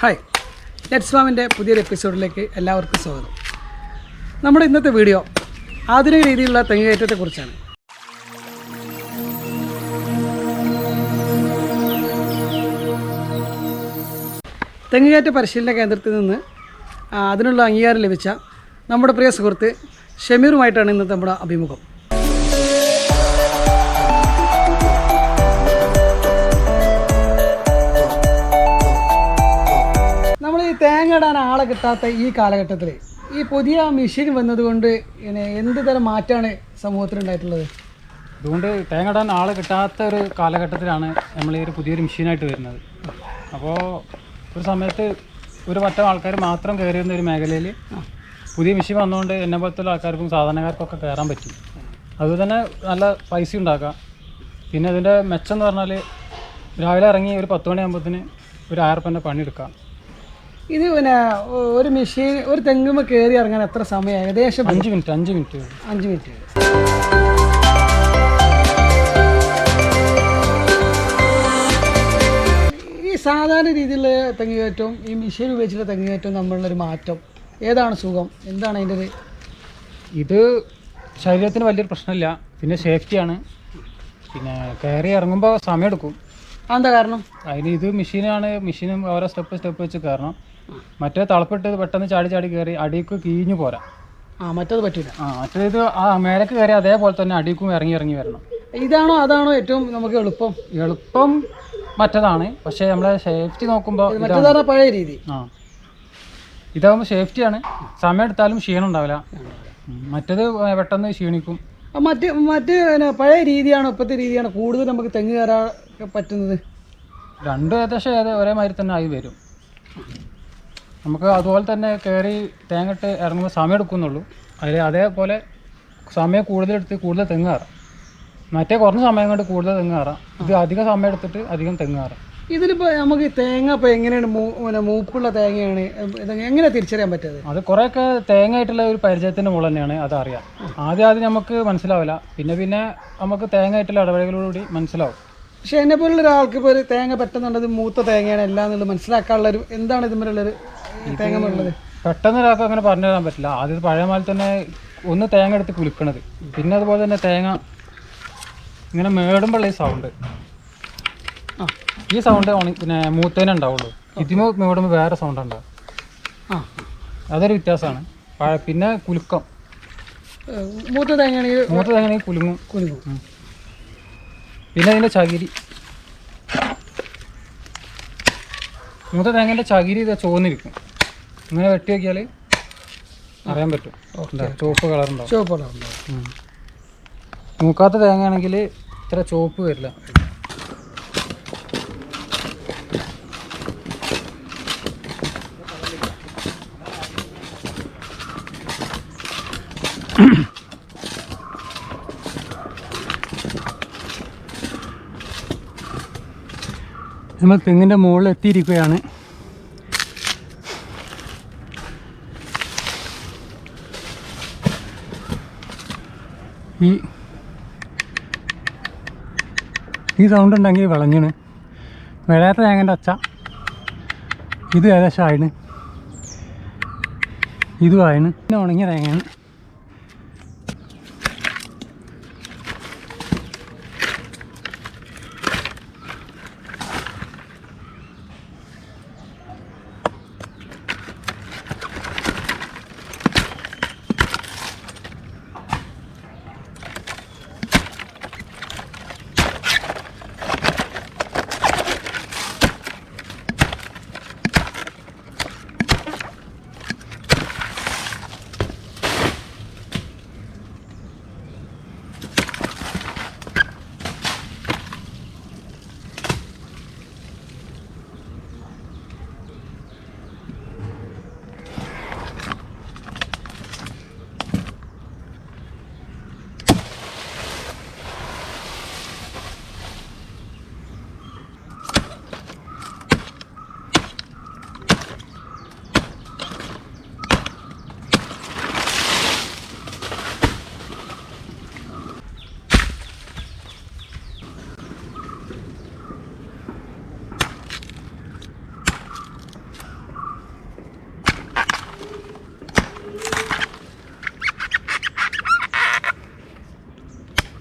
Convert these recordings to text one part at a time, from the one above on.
Hi, nets ഫാമിൻ്റെ പുതിയൊരു എപ്പിസോഡിലേക്ക് എല്ലാവർക്കും സ്വാഗതം. നമ്മുടെ ഇന്നത്തെ വീഡിയോ ആധുനിക രീതിയിലുള്ള തെങ്ങുകയറ്റത്തെക്കുറിച്ചാണ്. തെങ്ങുകയറ്റ പരിശീലന കേന്ദ്രത്തിൽ നിന്ന് അതിനുള്ള അംഗീകാരം ലഭിച്ച നമ്മുടെ പ്രിയ സുഹൃത്ത് ഷമീറുമായിട്ടാണ് ഇന്നത്തെ നമ്മുടെ അഭിമുഖം. നമ്മൾ ഈ തേങ്ങ ഇടാൻ ആളെ കിട്ടാത്ത ഈ കാലഘട്ടത്തിൽ ഈ പുതിയ മെഷീൻ വന്നതുകൊണ്ട് എന്ത് തരം മാറ്റമാണ് സമൂഹത്തിലുണ്ടായിട്ടുള്ളത്? അതുകൊണ്ട് തേങ്ങ ഇടാൻ ആളെ കിട്ടാത്ത ഒരു കാലഘട്ടത്തിലാണ് നമ്മൾ ഈ ഒരു പുതിയൊരു മെഷീനായിട്ട് വരുന്നത്. അപ്പോൾ ഒരു സമയത്ത് ഒരു പറ്റം ആൾക്കാർ മാത്രം കയറി വരുന്ന ഒരു മേഖലയിൽ പുതിയ മെഷീൻ വന്നുകൊണ്ട് എന്നെ പോലത്തുള്ള ആൾക്കാർക്കും സാധാരണക്കാർക്കൊക്കെ കയറാൻ പറ്റും. അതുപോലെ തന്നെ നല്ല പൈസ ഉണ്ടാക്കാം. പിന്നെ അതിൻ്റെ മെച്ചം എന്ന് പറഞ്ഞാൽ രാവിലെ ഇറങ്ങി ഒരു 10 മണിയാകുമ്പോഴത്തേന് ഒരു 1000 രൂപേൻ്റെ പണിയെടുക്കാം. ഇത് ഒരു മെഷീൻ ഒരു തെങ്ങുമ്മ കയറി ഇറങ്ങാൻ എത്ര സമയം? ഏകദേശം 5 മിനിറ്റ്. ഈ സാധാരണ രീതിയിലുള്ള തെങ്ങുകയറ്റവും ഈ മെഷീൻ ഉപയോഗിച്ചുള്ള തെങ്ങുകയറ്റവും തമ്മിലുള്ളൊരു മാറ്റം ഏതാണ് സുഖം? എന്താണ് അതിൻ്റെ ഒരു? ഇത് ശരീരത്തിന് വലിയൊരു പ്രശ്നമില്ല, പിന്നെ സേഫ്റ്റിയാണ്. പിന്നെ കയറി ഇറങ്ങുമ്പോൾ സമയമെടുക്കും. എന്താ കാരണം? അതിന് ഇത് മെഷീനും ഓരോ സ്റ്റെപ്പ് വെച്ച് കയറണം. മറ്റേ തളപ്പിട്ട് പെട്ടെന്ന് ചാടി കയറി അടിക്ക് കീഞ്ഞു പോരാ. മറ്റേത് പറ്റില്ല. മറ്റേത് മേലേക്ക് കയറി അതേപോലെ തന്നെ അടിക്കും ഇറങ്ങി വരണം. അതാണോ ഏറ്റവും നമുക്ക് എളുപ്പം മറ്റേതാണ്. പക്ഷേ നമ്മളെ സേഫ്റ്റി നോക്കുമ്പോൾ പഴയ രീതി. ഇതാകുമ്പോൾ സേഫ്റ്റിയാണ്. സമയം എടുത്താലും ക്ഷീണം ഉണ്ടാവില്ല. മറ്റേത് പെട്ടെന്ന് ക്ഷീണിക്കും. മറ്റ് പഴയ രീതിയാണോ ഇപ്പോഴത്തെ രീതിയാണോ കൂടുതൽ നമുക്ക് തെങ്ങ് കയറാൻ പറ്റുന്നത്? രണ്ടും ഏകദേശം ഒരേമാതിരി തന്നെ ആയി വരും. നമുക്ക് അതുപോലെ തന്നെ കയറി തേങ്ങട്ട് ഇറങ്ങുമ്പോൾ സമയം എടുക്കുന്നുള്ളൂ. അതേപോലെ സമയം കൂടുതൽ തെങ്ങ് കയറാം. മറ്റേ കുറഞ്ഞ സമയം കൊണ്ട് കൂടുതൽ തെങ്ങ് കയറാം. ഇത് അധികം സമയം എടുത്തിട്ട് അധികം തെങ്ങ് കയറാം. ഇതിലിപ്പോൾ നമുക്ക് തേങ്ങ ഇപ്പോൾ എങ്ങനെയാണ് മൂപ്പുള്ള തേങ്ങയാണ് എങ്ങനെ തിരിച്ചറിയാൻ പറ്റുന്നത്? അത് കുറേയൊക്കെ തേങ്ങയായിട്ടുള്ള ഒരു പരിചയത്തിൻ്റെ മുകളിൽ തന്നെയാണ് അതറിയാം. ആദ്യം നമുക്ക് മനസ്സിലാവില്ല. പിന്നെ നമുക്ക് തേങ്ങയായിട്ടുള്ള ഇടപെടലുകളോടുകൂടി മനസ്സിലാവും. പക്ഷേ എന്നെ പോലുള്ള ഒരാൾക്ക് ഇപ്പോൾ ഒരു തേങ്ങ പെട്ടെന്നുള്ളത് മൂത്ത തേങ്ങയാണ് എല്ലാം എന്നുള്ളത് മനസ്സിലാക്കാനുള്ളൊരു എന്താണ് ഇതുമുള്ളൊരു തേങ്ങ ഉള്ളത്? പെട്ടെന്ന് ഒരാൾക്ക് അങ്ങനെ പറഞ്ഞു തരാൻ പറ്റില്ല. ആദ്യം പഴയ മാതിരി തന്നെ ഒന്ന് തേങ്ങ എടുത്ത് കുലുക്കണത്. പിന്നെ അതുപോലെ തന്നെ തേങ്ങ ഇങ്ങനെ മേടുമ്പോഴുള്ള ഈ സൗണ്ട് പിന്നെ മൂത്തേനെ ഉണ്ടാവുള്ളൂ. ഇതിന് മേടുമ്പോൾ വേറെ സൗണ്ട് ഉണ്ടാവും. അതൊരു വ്യത്യാസമാണ്. പിന്നെ കുലുക്കം മൂത്ത തേങ്ങയാണെങ്കിൽ കുലുങ്ങും. പിന്നെ അതിൻ്റെ ചകിരി, മൂത്ത തേങ്ങേൻ്റെ ചകിരി ഇത് ചോന്നിരിക്കും. ഇങ്ങനെ വെട്ടി നോക്കിയാൽ അറിയാൻ പറ്റും. ചുവപ്പ് കളറുണ്ടാവും. മൂക്കാത്ത തേങ്ങയാണെങ്കിൽ ഇത്ര ചുവപ്പ് വരില്ല. നമ്മൾ തെങ്ങിൻ്റെ മുകളിൽ എത്തിയിരിക്കുകയാണ്. ഈ സൗണ്ട് ഉണ്ടെങ്കിൽ വിളഞ്ഞാണ്. വിളയാത്ത തേങ്ങൻ്റെ അച്ച ഇത് ഏകദേശം ആയിന്. ഇതും ആയിന്. പിന്നെ ഉണങ്ങിയ തേങ്ങയാണ്.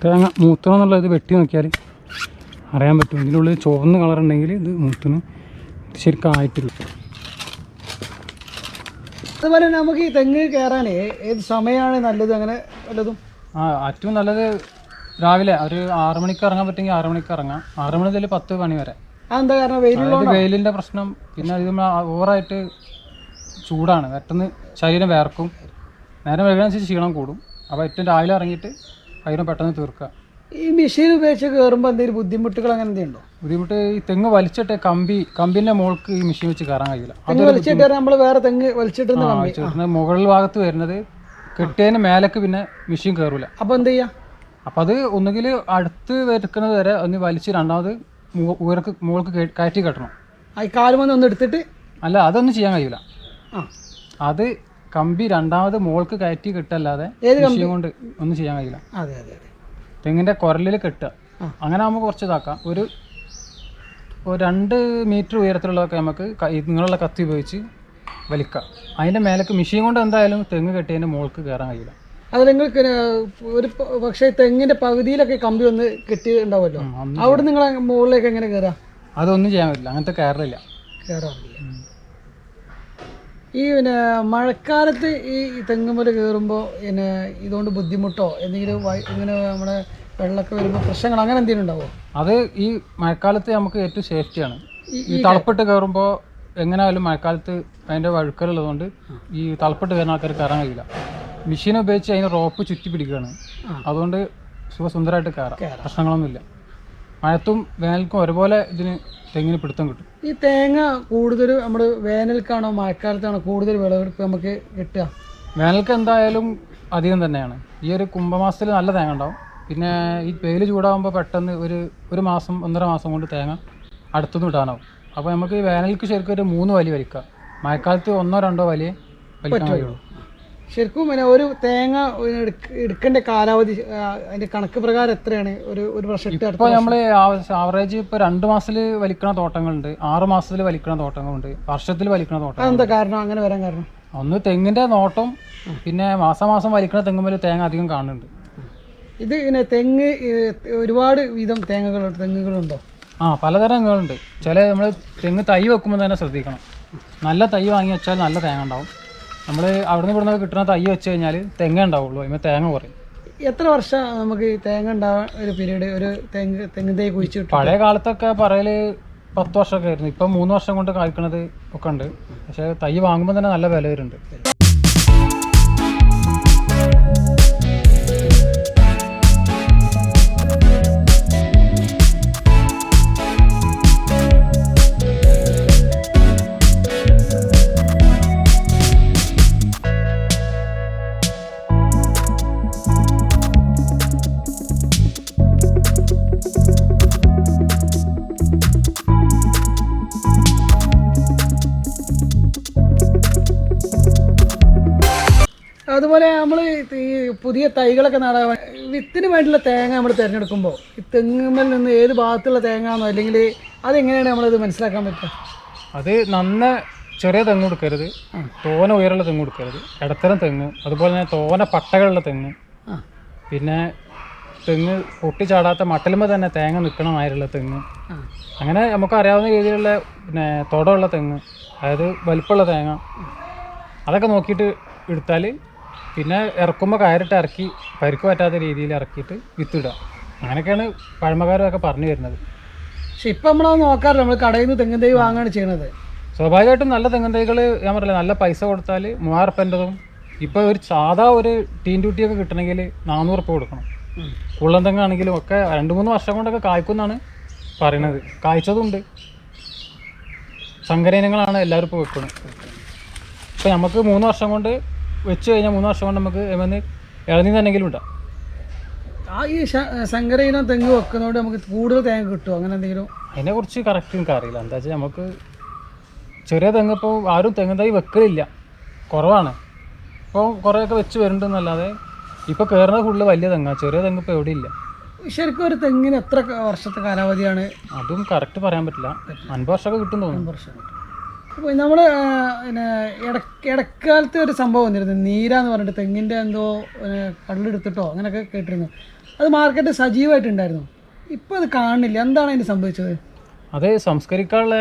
തേങ്ങ മൂത്തണം എന്നുള്ളത് വെട്ടി നോക്കിയാൽ അറിയാൻ പറ്റും. ഇതിനുള്ളിൽ ചുവന്ന കളറുണ്ടെങ്കിൽ ഇത് മൂത്തിന് ശരിക്കും ആയിട്ടില്ല. അതുപോലെ നമുക്ക് ഈ തെങ്ങ് കയറാൻ ഏത് സമയമാണ് നല്ലത്? അങ്ങനെ വല്ലതും? ഏറ്റവും നല്ലത് രാവിലെ ഒരു 6 മണിക്ക് ഇറങ്ങാൻ പറ്റുമെങ്കിൽ 6 മണിക്ക് ഇറങ്ങാം. 6 മണി മുതൽ 10 മണി വരെ. അതെന്താ കാരണം? വെയിലിൻ്റെ പ്രശ്നം. പിന്നെ ഇത് ഓവറായിട്ട് ചൂടാണ്, പെട്ടെന്ന് ശരീരം വേർക്കും. നേരം വൈകുന്നതിനനുസരിച്ച് ക്ഷീണം കൂടും. അപ്പോൾ ഏറ്റവും രാവിലെ ഇറങ്ങിയിട്ട് അതിനെ പെട്ടെന്ന് തീർക്കുക. ഈ മെഷീൻ ഉപയോഗിച്ച് കയറുമ്പോൾ എന്തെങ്കിലും ബുദ്ധിമുട്ടുകൾ അങ്ങനെ എന്തെങ്കിലും ഉണ്ടോ? ബുദ്ധിമുട്ട് ഈ തെങ്ങ് വലിച്ചിട്ട് കമ്പിൻ്റെ മുകൾക്ക് ഈ മെഷീൻ വെച്ച് കയറാൻ കഴിയില്ല. വലിച്ചിട്ട് നമ്മൾ വേറെ തെങ്ങ് വലിച്ചിട്ട് മുകളിൽ ഭാഗത്ത് വരുന്നത് കെട്ടിയതിന് മേലേക്ക് പിന്നെ മെഷീൻ കയറൂല. അപ്പോൾ എന്ത് ചെയ്യാം? അപ്പം അത് ഒന്നുകിൽ അടുത്ത് വെക്കുന്നത് വരെ ഒന്ന് വലിച്ച് രണ്ടാമത് മുകൾക്ക് കയറ്റി കെട്ടണം. ഈ കാലുമൊന്നും ഒന്ന് എടുത്തിട്ട് അല്ല, അതൊന്നും ചെയ്യാൻ കഴിയില്ല. അത് കമ്പി രണ്ടാമത് മുകൾക്ക് കയറ്റി കെട്ടല്ലാതെ മെഷീൻ കൊണ്ട് ഒന്നും ചെയ്യാൻ കഴിയില്ല. അതെ അതെ അതെ. തെങ്ങിൻ്റെ കുരലിൽ കെട്ടുക. അങ്ങനെ ആകുമ്പോൾ കുറച്ച് ഇതാക്കാം. ഒരു 2 മീറ്റർ ഉയരത്തിലുള്ളതൊക്കെ നമുക്ക് നിങ്ങളുള്ള കത്തി ഉപയോഗിച്ച് വലിക്കാം. അതിൻ്റെ മേലേക്ക് മെഷീൻ കൊണ്ട് എന്തായാലും തെങ്ങ് കെട്ടിയതിൻ്റെ മുകൾക്ക് കയറാൻ കഴിയില്ല. അത് നിങ്ങൾക്ക് ഒരു പക്ഷേ തെങ്ങിൻ്റെ പകുതിയിലൊക്കെ കമ്പി ഒന്ന് കെട്ടിയിട്ടുണ്ടാവുമല്ലോ, അവിടെ നിങ്ങൾ മുകളിലേക്ക് എങ്ങനെ കയറാം? അതൊന്നും ചെയ്യാൻ പറ്റില്ല, അങ്ങനത്തെ കയറില്ല. ഈ പിന്നെ മഴക്കാലത്ത് ഈ തെങ്ങുമല കയറുമ്പോൾ പിന്നെ ഇതുകൊണ്ട് ബുദ്ധിമുട്ടോ എന്തെങ്കിലും ഇങ്ങനെ നമ്മുടെ വെള്ളമൊക്കെ വരുമ്പോൾ പ്രശ്നങ്ങൾ അങ്ങനെ എന്തെങ്കിലും ഉണ്ടാവുമോ? അത് ഈ മഴക്കാലത്ത് നമുക്ക് ഏറ്റവും സേഫ്റ്റിയാണ്. ഈ തളപ്പിട്ട് കയറുമ്പോൾ എങ്ങനെയായാലും മഴക്കാലത്ത് അതിൻ്റെ വഴുക്കലുള്ളതുകൊണ്ട് ഈ തളപ്പിട്ട് കയറുന്ന ആൾക്കാർ കയറാൻ കഴിയില്ല. മെഷീൻ ഉപയോഗിച്ച് അതിന് റോപ്പ് ചുറ്റി പിടിക്കുകയാണ്. അതുകൊണ്ട് സുഖസുന്ദരമായിട്ട് കയറാം, പ്രശ്നങ്ങളൊന്നുമില്ല. മഴത്തും വേനൽക്കും ഒരുപോലെ ഇതിന് തെങ്ങിന് പിടുത്തം കിട്ടും. ഈ തേങ്ങ കൂടുതൽ നമ്മൾ വേനൽക്കാണോ മഴക്കാലത്താണോ കൂടുതൽ വിളവെടുപ്പ് നമുക്ക് കിട്ടുക? വേനൽക്ക് എന്തായാലും അധികം തന്നെയാണ്. ഈ ഒരു കുംഭമാസത്തിൽ നല്ല തേങ്ങ ഉണ്ടാവും. പിന്നെ ഈ വെയിൽ ചൂടാകുമ്പോൾ പെട്ടെന്ന് ഒരു മാസം 1.5 മാസം കൊണ്ട് തേങ്ങ അടുത്തുനിന്ന് ഇടാനാവും. അപ്പോൾ നമുക്ക് ഈ വേനൽക്ക് ശരിക്കും ഒരു 3 വലി വലിക്കാം. മഴക്കാലത്ത് 1-2 വലിയ വലിക്കാൻ കഴിയുള്ളൂ. ശരിക്കും പിന്നെ ഒരു തേങ്ങ എടുക്കേണ്ട കാലാവധി അതിൻ്റെ കണക്ക് പ്രകാരം എത്രയാണ് ഒരു വർഷത്തെ? ഇപ്പോൾ നമ്മൾ ആവറേജ് ഇപ്പോൾ 2 മാസത്തിൽ വലിക്കണ തോട്ടങ്ങളുണ്ട്, 6 മാസത്തിൽ വലിക്കണ തോട്ടങ്ങളുണ്ട്, വർഷത്തിൽ വലിക്കണ തോട്ടം. എന്താ കാരണം അങ്ങനെ വരാൻ കാരണം? ഒന്ന് തെങ്ങിൻ്റെ നോട്ടം, പിന്നെ മാസം വലിക്കണ തെങ്ങുമ്പോൾ തേങ്ങ അധികം കാണുന്നുണ്ട്. ഇത് പിന്നെ തെങ്ങ് ഒരുപാട് വീതം തെങ്ങുകളുണ്ടോ? പലതരം തെങ്ങുകളുണ്ട്. ചില നമ്മൾ തെങ്ങ് തൈ വെക്കുമ്പോൾ തന്നെ ശ്രദ്ധിക്കണം. നല്ല തൈ വാങ്ങി വെച്ചാൽ നല്ല തേങ്ങ ഉണ്ടാവും. നമ്മൾ അവിടെ നിന്ന് ഇവിടുന്ന് കിട്ടുന്ന തൈ വെച്ച് കഴിഞ്ഞാൽ തെങ്ങ ഉണ്ടാവുള്ളൂ, അതിന് തേങ്ങ കുറയും. എത്ര വർഷം നമുക്ക് തേങ്ങ ഉണ്ടാവാൻ ഒരു പീരീഡ് ഒരു തെങ്ങ് തൈ കുഴിച്ചിട്ട്? പഴയ കാലത്തൊക്കെ പറയൽ 10 വർഷമൊക്കെ ആയിരുന്നു. ഇപ്പം 3 വർഷം കൊണ്ട് കായ്ക്കണത് ഒക്കെ ഉണ്ട്. പക്ഷേ തൈ വാങ്ങുമ്പോൾ തന്നെ നല്ല വില വരുന്നുണ്ട്. അതുപോലെ നമ്മൾ ഈ പുതിയ തൈകളൊക്കെ നടാൻ വിത്തിന് വേണ്ടിയുള്ള തേങ്ങ നമ്മൾ തിരഞ്ഞെടുക്കുമ്പോൾ ഈ തെങ്ങുമ്മൽ നിന്ന് ഏത് ഭാഗത്തുള്ള തേങ്ങയാണോ അല്ലെങ്കിൽ അതെങ്ങനെയാണ് നമ്മളിത് മനസ്സിലാക്കാൻ പറ്റുക? അത് നന്ന ചെറിയ തെങ്ങ് കൊടുക്കരുത്, തോന ഉയരമുള്ള തെങ്ങ് കൊടുക്കരുത്, ഇടത്തരം തെങ്ങ്, അതുപോലെ തന്നെ തോന പട്ടകളുള്ള തെങ്ങ്, പിന്നെ തെങ്ങ് പൊട്ടിച്ചാടാത്ത മട്ടലുമ്പോൾ തന്നെ തേങ്ങ നിൽക്കണമായിട്ടുള്ള തെങ്ങ്, അങ്ങനെ നമുക്ക് അറിയാവുന്ന രീതിയിലുള്ള പിന്നെ തൊടമുള്ള തെങ്ങ്, അതായത് വലിപ്പമുള്ള തേങ്ങ, അതൊക്കെ നോക്കിയിട്ട് എടുത്താൽ പിന്നെ ഇറക്കുമ്പോൾ കയറിട്ട് ഇറക്കി പരിക്ക് പറ്റാത്ത രീതിയിൽ ഇറക്കിയിട്ട് വിത്തിടുക. അങ്ങനെയൊക്കെയാണ് പഴമക്കാരൊക്കെ പറഞ്ഞു വരുന്നത്. പക്ഷെ ഇപ്പം നമ്മളത് നോക്കാറില്ല, നമ്മൾ കടയിൽ നിന്ന് തെങ്ങ് തൈ വാങ്ങുകയാണ് ചെയ്യണത്. സ്വാഭാവികമായിട്ടും നല്ല തെങ്ങ് തൈകൾ ഞാൻ പറയില്ല, നല്ല പൈസ കൊടുത്താൽ 3000 ഉറുപ്പ്യൻ്റെതും ഇപ്പോൾ ഒരു സാധാ ഒരു ടീൻ ഡ്യൂട്ടിയൊക്കെ കിട്ടണമെങ്കിൽ 400 ഉറുപ്പ്യ കൊടുക്കണം. കുള്ളൻ തെങ്ങാണെങ്കിലും ഒക്കെ 2-3 വർഷം കൊണ്ടൊക്കെ കായ്ക്കുമെന്നാണ് പറയണത്. കായ്ച്ചതുണ്ട്. സങ്കരയിനങ്ങളാണ് എല്ലാവരും ഇപ്പോൾ വെക്കുന്നത്. ഇപ്പോൾ നമുക്ക് 3 വർഷം കൊണ്ട് വെച്ച് കഴിഞ്ഞാൽ 3 വർഷം കൊണ്ട് നമുക്ക് ഇളനീ തന്നെങ്കിലും ഉണ്ടാവും. ഈ സങ്കര ഇനം തെങ്ങ് വെക്കുന്നതുകൊണ്ട് നമുക്ക് കൂടുതൽ തേങ്ങ കിട്ടുമോ അങ്ങനെ എന്തെങ്കിലും? അതിനെക്കുറിച്ച് കറക്റ്റ് എനിക്ക് അറിയില്ല. എന്താ വെച്ചാൽ നമുക്ക് ചെറിയ തെങ്ങ് ഇപ്പോൾ ആരും തെങ്ങ് തൈ വെക്കലില്ല, കുറവാണ്. ഇപ്പോൾ കുറേയൊക്കെ വെച്ച് വരുന്നുണ്ടെന്നല്ലാതെ ഇപ്പോൾ കയറുന്നത് ഫുള്ള് വലിയ തെങ്ങാണ്, ചെറിയ തെങ്ങ് ഇപ്പോൾ എവിടെയില്ല. ശരിക്കും ഒരു തെങ്ങിന് എത്ര വർഷത്തെ കാലാവധിയാണ്? അതും കറക്റ്റ് പറയാൻ പറ്റില്ല. 50 വർഷമൊക്കെ കിട്ടും തോന്നുന്നു. 50 വർഷം കിട്ടും. അപ്പോൾ നമ്മൾ പിന്നെ ഇടക്കാലത്ത് ഒരു സംഭവം വന്നിരുന്നു, നീരാന്ന് പറഞ്ഞിട്ട് തെങ്ങിൻ്റെ എന്തോ കള്ളെടുത്തിട്ടോ അങ്ങനെയൊക്കെ കേട്ടിരുന്നു. അത് മാർക്കറ്റ് സജീവമായിട്ടുണ്ടായിരുന്നു. ഇപ്പോൾ അത് കാണുന്നില്ല. എന്താണ് അതിന് സംഭവിച്ചത്? അത് സംസ്കരിക്കാനുള്ള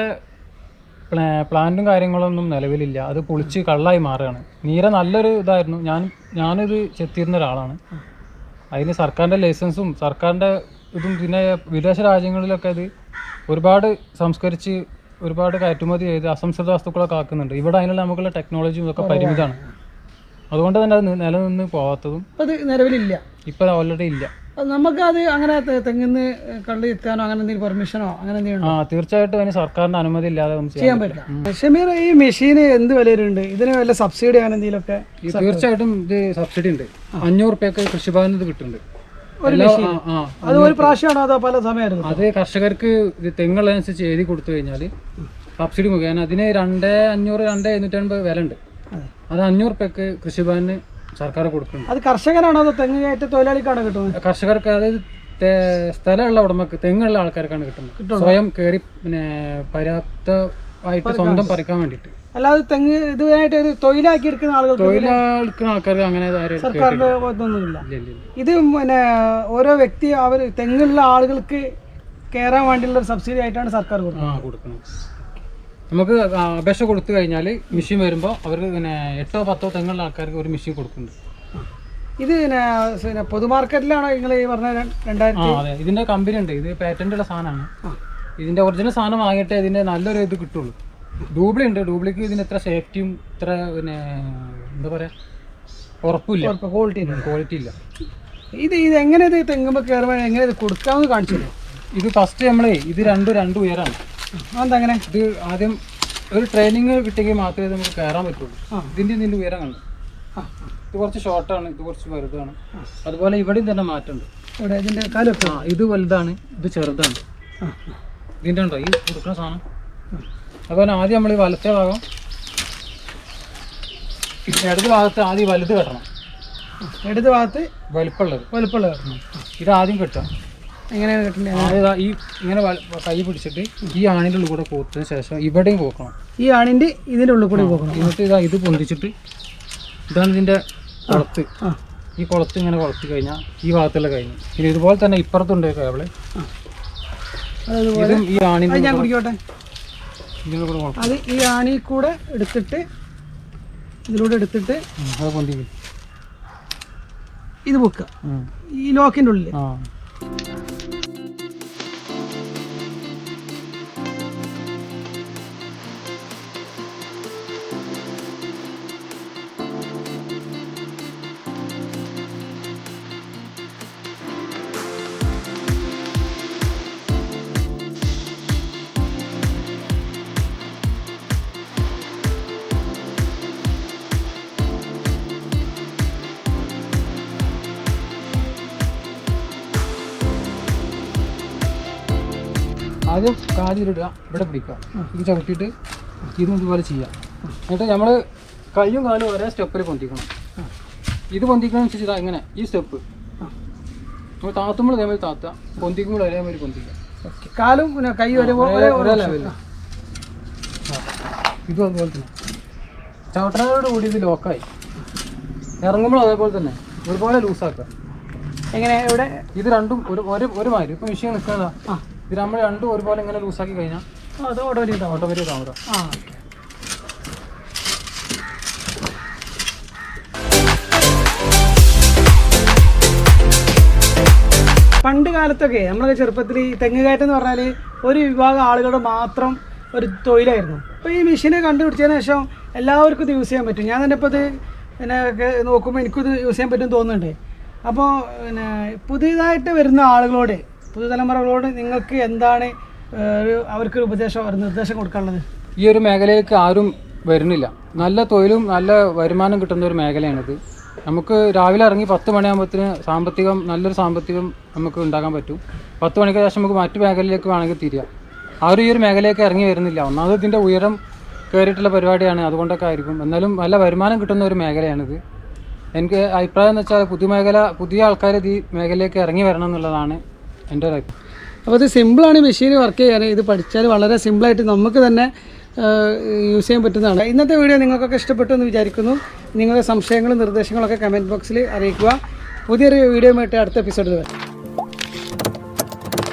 പ്ലാന്റും കാര്യങ്ങളൊന്നും നിലവിലില്ല. അത് പൊളിച്ച് കള്ളായി മാറുകയാണ്. നീര നല്ലൊരു ഇതായിരുന്നു. ഞാനിത് ചെത്തിയിരുന്ന ഒരാളാണ്. അതിന് സർക്കാരിൻ്റെ ലൈസൻസും സർക്കാരിൻ്റെ ഇതും പിന്നെ വിദേശ രാജ്യങ്ങളിലൊക്കെ അത് ഒരുപാട് സംസ്കരിച്ച് ഒരുപാട് കയറ്റുമതി ചെയ്ത് അസംസ്കൃത വസ്തുക്കളൊക്കെ ആക്കുന്നുണ്ട്. ഇവിടെ അതിനുള്ള നമുക്കുള്ള ടെക്നോളജിയും ഇതൊക്കെ പരിമിതമാണ്. അതുകൊണ്ട് തന്നെ അത് നിലനിന്ന് പോകാത്തതും അത് നിലവിലില്ല. ഇപ്പം ഓൾറെഡി ഇല്ല. നമുക്കത് അങ്ങനെ തെങ്ങിന്ന് കള്ളി എത്താനോ അങ്ങനെ എന്തെങ്കിലും പെർമിഷനോ അങ്ങനെ എന്തെങ്കിലും? തീർച്ചയായിട്ടും അതിന് സർക്കാരിൻ്റെ അനുമതി ഇല്ലാതെ ചെയ്യാൻ പറ്റില്ല. ഷമീർ, ഈ മെഷീന് എന്ത് വിലയുണ്ട്? ഇതിന് വല്ല സബ്സിഡി അങ്ങനെ എന്തെങ്കിലുമൊക്കെ? തീർച്ചയായിട്ടും ഇത് സബ്സിഡി ഉണ്ട്. 500 റുപ്യക്ക് കൃഷിഭവനിൽ ഇത് കിട്ടുന്നുണ്ട്. അത് ഒരു പ്രാവശ്യമാണോ അതോ പല സമയമായിരുന്നു? അത് കർഷകർക്ക് ഇത് തെങ്ങുള്ളതനുസരിച്ച് എഴുതി കൊടുത്തു കഴിഞ്ഞാൽ സബ്സിഡി മുഖേന അതിന് 2,500 2,750 വില ഉണ്ട്. അത് 500 റുപ്യക്ക് കൃഷിഭവന് സർക്കാർ കൊടുക്കുന്നുണ്ട്. അത് കർഷകനാണോ അതോ തെങ്ങ് കയറ്റ തൊഴിലാളിക്കാണോ കിട്ടുന്നത്? കർഷകർക്ക്, അതായത് സ്ഥലമുള്ള ഉടമക്ക്, തെങ്ങുള്ള ആൾക്കാർക്കാണ് കിട്ടുന്നത്. സ്വയം കയറി പിന്നെ പര്യാപ്തമായിട്ട് സ്വന്തം പറിക്കാൻ വേണ്ടിയിട്ട്. അല്ലാതെ തെങ്ങ് ഇതുവരായിട്ട് ഒരു തൊഴിലാക്കി എടുക്കുന്ന ആൾക്കാർക്ക് അങ്ങനെ സർക്കാരിന്റെ ഒന്നുമില്ല. ഇത് പിന്നെ ഓരോ വ്യക്തി അവർ തെങ്ങുള്ള ആളുകൾക്ക് കയറാൻ വേണ്ടിയുള്ള സബ്സിഡി ആയിട്ടാണ് സർക്കാർ കൊടുക്കുന്നത്. നമുക്ക് അപേക്ഷ കൊടുത്തു കഴിഞ്ഞാൽ മെഷീൻ വരുമ്പോൾ അവർക്ക് പിന്നെ 8 or 10 തെങ്ങുള്ള ആൾക്കാർക്ക് ഒരു മെഷീൻ കൊടുക്കുന്നുണ്ട്. ഇത് പിന്നെ പൊതുമാർക്കറ്റിലാണോ നിങ്ങൾ ഈ പറഞ്ഞ 2000? അതെ, ഇതിന്റെ കമ്പനി ഉണ്ട്. ഇത് പേറ്റന്റ് ഉള്ള സാധനമാണ്. ഇതിന്റെ ഒറിജിനൽ സാധനം വാങ്ങിയിട്ടേ ഇതിന്റെ നല്ലൊരു ഇത് കിട്ടുള്ളൂ. ഡ്യൂപ്ലി ഉണ്ട്. ഡ്യൂപ്ലിക്ക് ഇതിന് ഇത്ര സേഫ്റ്റിയും ഇത്ര പിന്നെ എന്താ പറയാ ഉറപ്പില്ല, ക്വാളിറ്റി ഇല്ല. ഇത് എങ്ങനെ ഇത് തെങ്ങുമ്പോൾ കയറുമ്പോൾ എങ്ങനെ ഇത് കൊടുക്കാമെന്ന് കാണിച്ചു തരും? ഇത് ഫസ്റ്റ് നമ്മളെ ഇത് രണ്ട് ഉയരാണ്. അതെങ്ങനെ? ഇത് ആദ്യം ഒരു ട്രെയിനിങ് കിട്ടിയെങ്കിൽ മാത്രമേ നമുക്ക് കയറാൻ പറ്റുള്ളൂ. ഇതിന്റെ ഉയരം കണ്ടു. ഇത് കുറച്ച് ഷോർട്ടാണ്, ഇത് കുറച്ച് വലുതാണ്. അതുപോലെ ഇവിടെയും തന്നെ മാറ്റമുണ്ട്. ഇതിന്റെ കാലൊക്കെ ഇത് വലുതാണ്, ഇത് ചെറുതാണ്. ഇതിന്റെ ഉണ്ടോ ഈ കൊടുക്കുന്ന സാധനം? അതുപോലെ ആദ്യം നമ്മൾ ഈ വലത്തെ ഭാഗം, ഇടത് ഭാഗത്ത് ആദ്യം വലുത് കെട്ടണം. ഇടത് ഭാഗത്ത് വലുപ്പമുള്ളത് ഇത് ആദ്യം കെട്ടാം. എങ്ങനെയാണ് കെട്ടുന്നത്? അതായത് ഈ ഇങ്ങനെ കൈ പിടിച്ചിട്ട് ഈ ആണിൻ്റെ ഉള്ളിൽ കൂടെ കോത്തതിന് ശേഷം ഇവിടെയും കോക്കണം. ഈ ആണിൻ്റെ ഇതിൻ്റെ ഉള്ളിൽ കൂടെ കോക്കണം. എന്നിട്ട് ഇത് പൊന്തിച്ചിട്ട് ഇതാണ് ഇതിൻ്റെ കുളത്ത്. ഈ കുളത്ത് ഇങ്ങനെ കുളത്തി കഴിഞ്ഞാൽ ഈ ഭാഗത്തുള്ള കഴിഞ്ഞു. പിന്നെ ഇതുപോലെ തന്നെ ഇപ്പുറത്തുണ്ട് കേബിള്. ഇതും ഈ ആണിൻ്റെ ഞാൻ കുടിക്കോട്ടെ. അത് ഈ ആണി കൂടെ എടുത്തിട്ട് ഇതിലൂടെ എടുത്തിട്ട് അത് പൊന്തി ഇത് വെക്കുക ഈ ലോക്കിൻ്റെ ഉള്ളിൽ. ആദ്യം കാലിലിടുക, ഇവിടെ പിടിക്കുക, ഇത് ചവിട്ടിയിട്ട് ഇതും ഇതുപോലെ ചെയ്യാം. എന്നിട്ട് നമ്മൾ കൈയും കാലും ഒരേ സ്റ്റെപ്പിൽ പൊന്തിക്കണം. ഇത് പൊന്തിക്കണമെന്ന് ഇങ്ങനെ ഈ സ്റ്റെപ്പ് നമ്മൾ താത്തുമ്പോൾ ഇതേമാതിരി താത്തുക, പൊന്തിക്കുമ്പോൾ ഒരേമാതിരി പൊന്തിക്കുക. കാലും കൈ ഒരേ ലെവലിൽ. ഇതും അതുപോലെ തന്നെ ചവിട്ടനോട് കൂടി ഇത് ലോക്കായി. ഇറങ്ങുമ്പോൾ അതേപോലെ തന്നെ ഒരുപോലെ ലൂസാക്കുക. എങ്ങനെ ഇവിടെ ഇത് രണ്ടും ഒരുമാതിരി. ഇപ്പം മെഷീൻ നിൽക്കുന്നതാ. ഇത് നമ്മൾ രണ്ടും ഒരുപോലെ ഇങ്ങനെ ലൂസാക്കി കഴിഞ്ഞാൽ ഓട്ടോമാറ്റിക് താമര. പണ്ട് കാലത്തൊക്കെ നമ്മളൊക്കെ ചെറുപ്പത്തിൽ ഈ തെങ്ങ് കയറ്റം എന്ന് പറഞ്ഞാൽ ഒരു വിഭാഗം ആളുകളുടെ മാത്രം ഒരു തൊഴിലായിരുന്നു. അപ്പോൾ ഈ മെഷീനെ കണ്ടുപിടിച്ചതിന് ശേഷം എല്ലാവർക്കും ഇത് യൂസ് ചെയ്യാൻ പറ്റും. ഞാൻ തന്നെ ഇപ്പോൾ ഇത് പിന്നെ നോക്കുമ്പോൾ എനിക്കിത് യൂസ് ചെയ്യാൻ പറ്റും തോന്നുന്നുണ്ട്. അപ്പോൾ പിന്നെ പുതിയതായിട്ട് വരുന്ന ആളുകളോട്, പുതുതലമുറകളോട് നിങ്ങൾക്ക് എന്താണ് അവർക്കൊരു ഉപദേശം, ഒരു നിർദ്ദേശം കൊടുക്കാനുള്ളത്? ഈ ഒരു മേഖലയിലേക്ക് ആരും വരുന്നില്ല. നല്ല തൊഴിലും നല്ല വരുമാനം കിട്ടുന്ന ഒരു മേഖലയാണിത്. നമുക്ക് രാവിലെ ഇറങ്ങി 10 മണിയാകുമ്പോഴത്തേന് നല്ലൊരു സാമ്പത്തികം നമുക്ക് ഉണ്ടാക്കാൻ പറ്റും. 10 മണിക്ക് ശേഷം നമുക്ക് മറ്റു മേഖലയിലേക്ക് വേണമെങ്കിൽ തിരിയാം. ആരും ഈ ഒരു മേഖലയിലേക്ക് ഇറങ്ങി വരുന്നില്ല. ഒന്നാമത് ഇതിൻ്റെ ഉയരം കയറിയിട്ടുള്ള പരിപാടിയാണ്, അതുകൊണ്ടൊക്കെ ആയിരിക്കും. എന്നാലും നല്ല വരുമാനം കിട്ടുന്ന ഒരു മേഖലയാണിത്. എനിക്ക് അഭിപ്രായം എന്ന് വെച്ചാൽ പുതിയ ആൾക്കാർ ഈ മേഖലയിലേക്ക് ഇറങ്ങി വരണം എന്നുള്ളതാണ് എൻ്റെ ഒരു അഭിപ്രായം. അപ്പോൾ ഇത് സിമ്പിളാണ് മെഷീൻ വർക്ക് ചെയ്യാൻ. ഇത് പഠിച്ചാൽ വളരെ സിമ്പിളായിട്ട് നമുക്ക് തന്നെ യൂസ് ചെയ്യാൻ പറ്റുന്നതാണ്. ഇന്നത്തെ വീഡിയോ നിങ്ങൾക്കൊക്കെ ഇഷ്ടപ്പെട്ടു എന്ന് വിചാരിക്കുന്നു. നിങ്ങളുടെ സംശയങ്ങളും നിർദ്ദേശങ്ങളൊക്കെ കമൻറ്റ് ബോക്സിൽ അറിയിക്കുക. പുതിയൊരു വീഡിയോ ആയിട്ട് അടുത്ത എപ്പിസോഡിൽ വരാം.